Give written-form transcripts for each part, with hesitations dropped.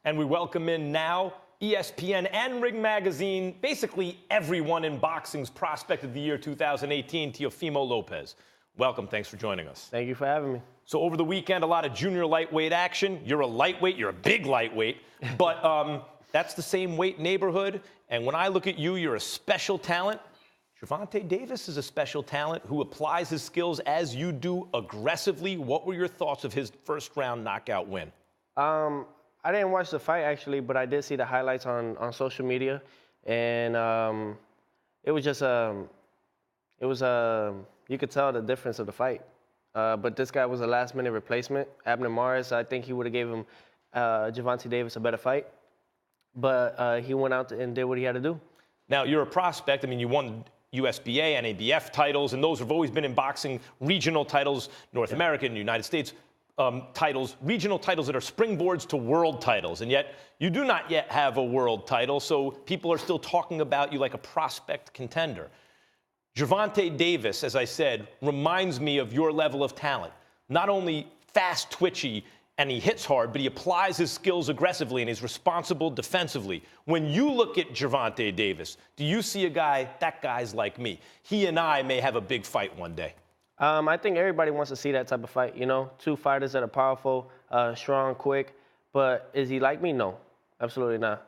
And we welcome in now ESPN and Ring Magazine, basically everyone in boxing's prospect of the year 2018, Teofimo Lopez. Welcome. Thanks for joining us. Thank you for having me. So over the weekend, a lot of junior lightweight action. You're a lightweight. You're a big lightweight. But that's the same weight neighborhood. And when I look at you, you're a special talent. Gervonta Davis is a special talent who applies his skills as you do aggressively. What were your thoughts of his first-round knockout win? I didn't watch the fight, actually, but I did see the highlights on social media. And it was just, you could tell the difference of the fight. But this guy was a last-minute replacement. Abner Mares, I think he would have gave him Gervonta Davis a better fight. But he went out and did what he had to do. Now, you're a prospect. I mean, you won USBA, NABF titles, and those have always been in boxing regional titles, North American, United States titles, regional titles that are springboards to world titles. And yet, you do not yet have a world title, so people are still talking about you like a prospect contender. Gervonta Davis, as I said, reminds me of your level of talent. Not only fast, twitchy, and he hits hard, but he applies his skills aggressively and he's responsible defensively. When you look at Gervonta Davis, do you see a guy, that guy's like me? He and I may have a big fight one day. I think everybody wants to see that type of fight, you know? Two fighters that are powerful, strong, quick. But is he like me? No, absolutely not.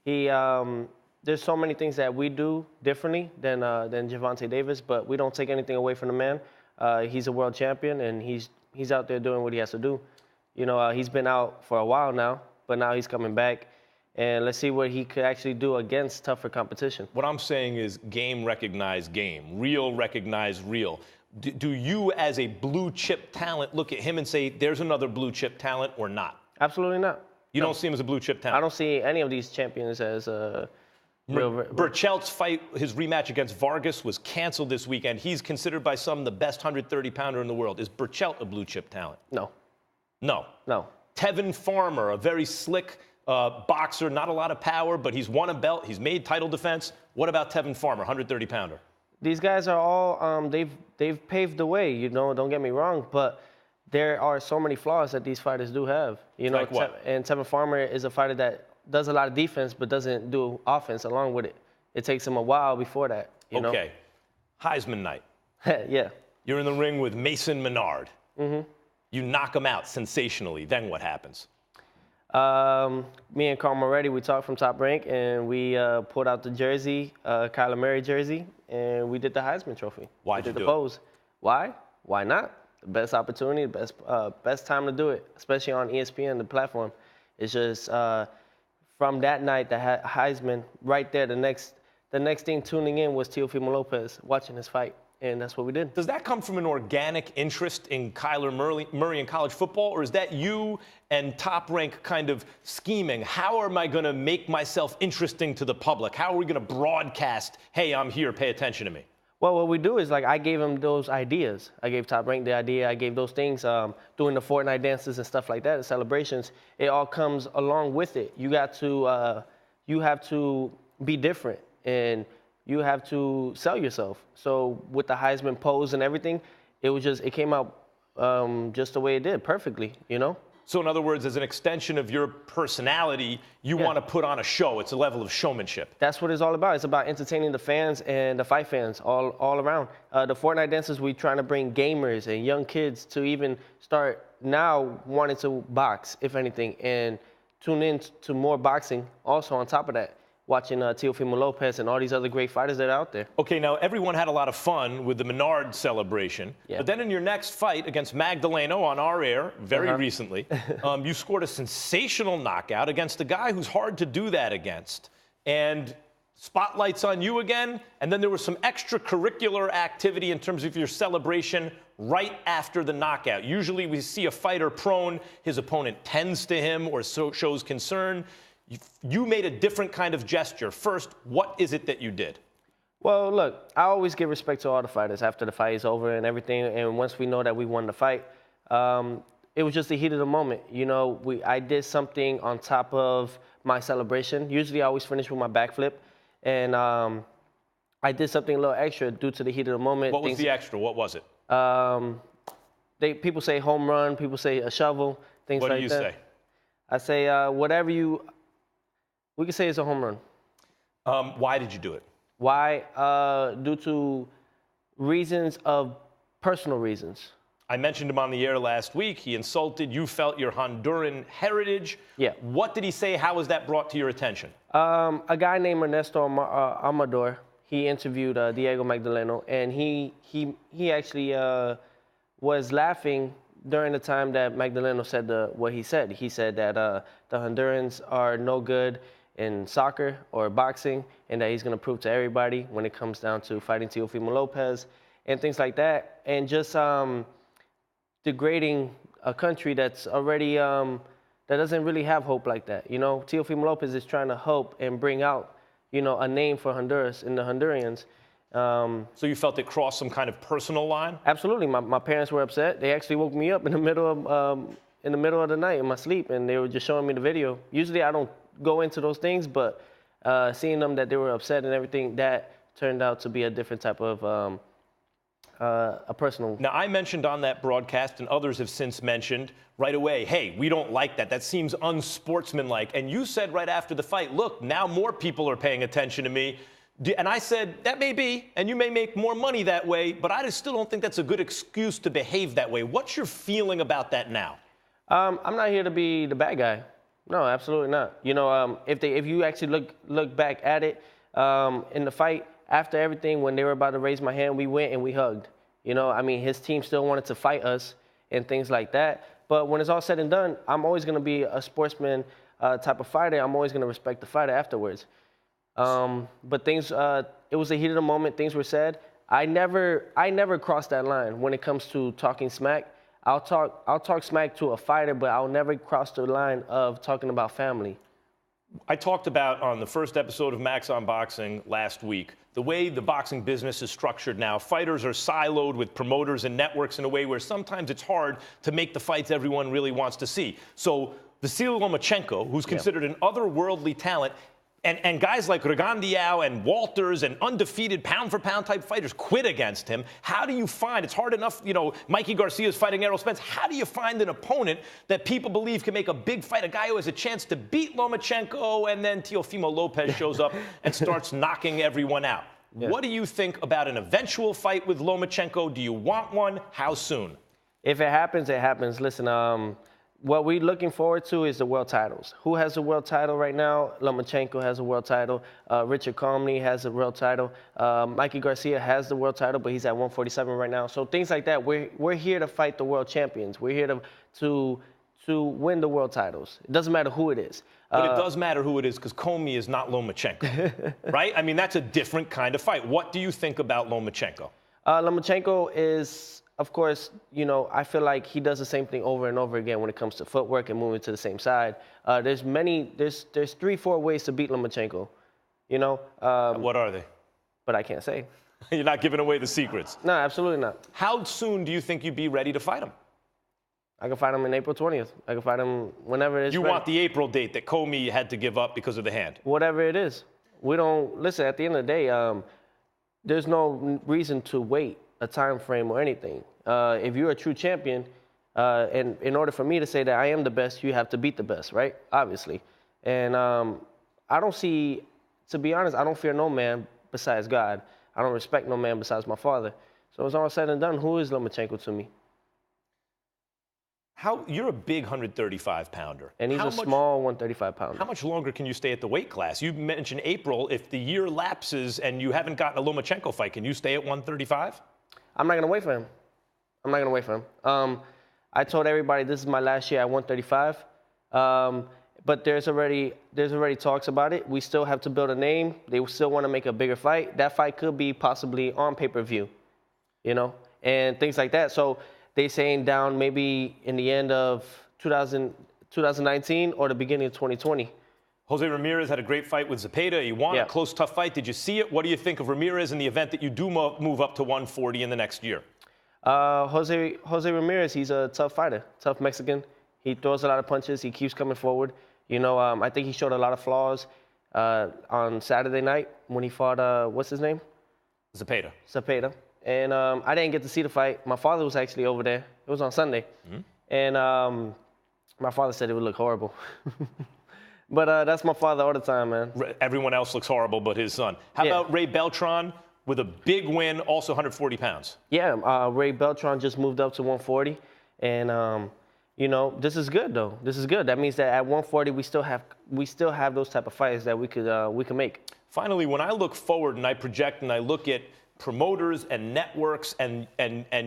There's so many things that we do differently than Gervonta Davis, but we don't take anything away from the man. He's a world champion, and he's out there doing what he has to do. You know, he's been out for a while now, but now he's coming back. And let's see what he could actually do against tougher competition. What I'm saying is game recognize game, real recognize real. Do you, as a blue chip talent, look at him and say, there's another blue chip talent, or not? Absolutely not. You don't see him as a blue chip talent? I don't see any of these champions as real. Burchell's fight, his rematch against Vargas, was canceled this weekend. He's considered by some the best 130-pounder in the world. Is Burchell a blue chip talent? No. No. No. Tevin Farmer, a very slick boxer, not a lot of power, but he's won a belt. He's made title defense. What about Tevin Farmer, 130-pounder? These guys are all, they've paved the way, you know, don't get me wrong, but there are so many flaws that these fighters do have. You know, like what? And Tevin Farmer is a fighter that does a lot of defense but doesn't do offense along with it. It takes him a while before that, you know? Okay. Heisman night. Yeah. You're in the ring with Mason Menard. Mm-hmm. You knock him out sensationally. Then what happens? Me and Carl Moretti, we talked from Top Rank, and we pulled out the jersey, Kyler Murray jersey, and we did the Heisman Trophy. Why'd you do the pose. Why? Why not? The best opportunity, the best time to do it, especially on ESPN, the platform. It's just from that night, the Heisman, right there, the next thing tuning in was Teofimo Lopez watching his fight. And that's what we did. Does that come from an organic interest in Kyler Murray in college football, or is that you and Top Rank kind of scheming? How am I going to make myself interesting to the public? How are we going to broadcast, hey, I'm here, pay attention to me? Well, what we do is, like, I gave him those ideas. I gave Top Rank the idea. I gave those things, doing the Fortnite dances and stuff like that, the celebrations. It all comes along with it. You have to be different, and you have to sell yourself. So with the Heisman pose and everything, it came out just the way it did, perfectly, you know? So in other words, as an extension of your personality, you want to put on a show. It's a level of showmanship. That's what it's all about. It's about entertaining the fans and the fight fans all around. The Fortnite dances, we're trying to bring gamers and young kids to even start now wanting to box, if anything, and tune in to more boxing also on top of that, watching Teofimo Lopez and all these other great fighters that are out there. Okay, now everyone had a lot of fun with the Menard celebration, but then in your next fight against Magdaleno on our air very recently, you scored a sensational knockout against a guy who's hard to do that against. And spotlight's on you again, and then there was some extracurricular activity in terms of your celebration right after the knockout. Usually we see a fighter prone, his opponent tends to him or shows concern. You made a different kind of gesture. First, what is it that you did? Well, look, I always give respect to all the fighters after the fight is over and everything. And once we know that we won the fight, it was just the heat of the moment. You know, I did something on top of my celebration. Usually I always finish with my backflip. And I did something a little extra due to the heat of the moment. What was the extra? What was it? People say home run. People say a shovel. Things like that. What do you say? I say whatever we could say it's a home run. Why did you do it? Why? Due to reasons of personal reasons. I mentioned him on the air last week. He insulted, you felt your Honduran heritage. Yeah. What did he say? How was that brought to your attention? A guy named Ernesto Amador, he interviewed Diego Magdaleno, and he actually was laughing during the time that Magdaleno said what he said. He said that the Hondurans are no good in soccer or boxing, and that he's going to prove to everybody when it comes down to fighting Teofimo Lopez and things like that, and just degrading a country that's already that doesn't really have hope like that. You know, Teofimo Lopez is trying to help and bring out, you know, a name for Honduras and the Hondurans. So you felt it crossed some kind of personal line? Absolutely. My parents were upset. They actually woke me up in the middle of the night in my sleep, and they were just showing me the video. Usually I don't go into those things, but seeing them that they were upset and everything, that turned out to be a different type of a personal. Now, I mentioned on that broadcast, and others have since mentioned right away, hey, we don't like that. That seems unsportsmanlike. And you said right after the fight, look, now more people are paying attention to me. And I said, that may be, and you may make more money that way, but I just still don't think that's a good excuse to behave that way. What's your feeling about that now? I'm not here to be the bad guy. No, absolutely not. You know, if you actually look back at it in the fight, after everything, when they were about to raise my hand, we went and we hugged. You know, I mean, his team still wanted to fight us and things like that. But when it's all said and done, I'm always going to be a sportsman type of fighter. I'm always going to respect the fighter afterwards. But things, it was a heat of the moment. Things were said. I never crossed that line when it comes to talking smack. I'll talk smack to a fighter, but I'll never cross the line of talking about family. I talked about on the first episode of Max on Boxing last week, the way the boxing business is structured now. Fighters are siloed with promoters and networks in a way where sometimes it's hard to make the fights everyone really wants to see. So Vasiliy Lomachenko, who's considered an otherworldly talent, and guys like Rigondeaux and Walters and undefeated pound-for-pound type fighters quit against him. How do you find, it's hard enough, you know, Mikey Garcia's fighting Errol Spence. How do you find an opponent that people believe can make a big fight, a guy who has a chance to beat Lomachenko, and then Teofimo Lopez shows up and starts knocking everyone out? Yeah. What do you think about an eventual fight with Lomachenko? Do you want one? How soon? If it happens, it happens. Listen, what we're looking forward to is the world titles. Who has a world title right now? Lomachenko has a world title. Richard Comey has a world title. Mikey Garcia has the world title, but he's at 147 right now. So things like that. We're here to fight the world champions. We're here to win the world titles. It doesn't matter who it is. But it does matter who it is because Comey is not Lomachenko, right? I mean, that's a different kind of fight. What do you think about Lomachenko? Lomachenko is, of course, you know, I feel like he does the same thing over and over again when it comes to footwork and moving to the same side. There's 3-4 ways to beat Lomachenko, you know. What are they? But I can't say. You're not giving away the secrets. No, absolutely not. How soon do you think you'd be ready to fight him? I can fight him in April 20th. I can fight him whenever it is. You ready. want the April date that Comey had to give up because of the hand? Whatever it is. We don't, listen, at the end of the day, there's no reason to wait a time frame or anything. If you're a true champion, and in order for me to say that I am the best, you have to beat the best, right? Obviously. And I don't see, to be honest, I don't fear no man besides God. I don't respect no man besides my father. So it's all said and done. Who is Lomachenko to me? You're a big 135-pounder. And he's small 135-pounder. How much longer can you stay at the weight class? You mentioned April. If the year lapses and you haven't gotten a Lomachenko fight, can you stay at 135? I'm not going to wait for him. I'm not going to wait for him. I told everybody this is my last year at 135. But there's already talks about it. We still have to build a name. They still want to make a bigger fight. That fight could be possibly on pay-per-view, you know, and things like that. So they saying down maybe in the end of 2019 or the beginning of 2020. Jose Ramirez had a great fight with Zepeda. He won a close, tough fight. Did you see it? What do you think of Ramirez in the event that you do move up to 140 in the next year? Jose Ramirez, he's a tough fighter, tough Mexican. He throws a lot of punches. He keeps coming forward. You know, I think he showed a lot of flaws on Saturday night when he fought, what's his name? Zepeda. And I didn't get to see the fight. My father was actually over there. It was on Sunday. Mm-hmm. And My father said it would look horrible. But that's my father all the time, man. Everyone else looks horrible but his son. How about Ray Beltran with a big win, also 140 pounds? Yeah, Ray Beltran just moved up to 140. And, you know, this is good, though. This is good. That means that at 140, we still have those type of fights that we could make. Finally, when I look forward and I project and I look at promoters and networks and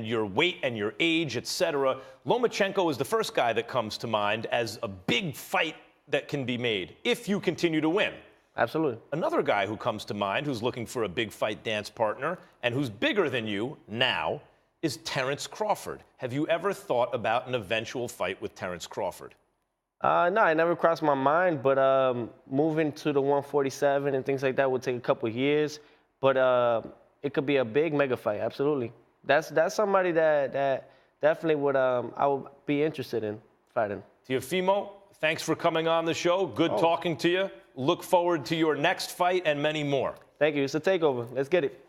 your weight and your age, et cetera, Lomachenko is the first guy that comes to mind as a big fight that can be made if you continue to win. Absolutely. Another guy who comes to mind who's looking for a big fight dance partner and who's bigger than you now is Terence Crawford. Have you ever thought about an eventual fight with Terence Crawford? No, it never crossed my mind, but moving to the 147 and things like that would take a couple of years. But it could be a big mega fight, absolutely. That's somebody that definitely would I would be interested in fighting. Teofimo, thanks for coming on the show. Good talking to you. Look forward to your next fight and many more. Thank you. It's a takeover. Let's get it.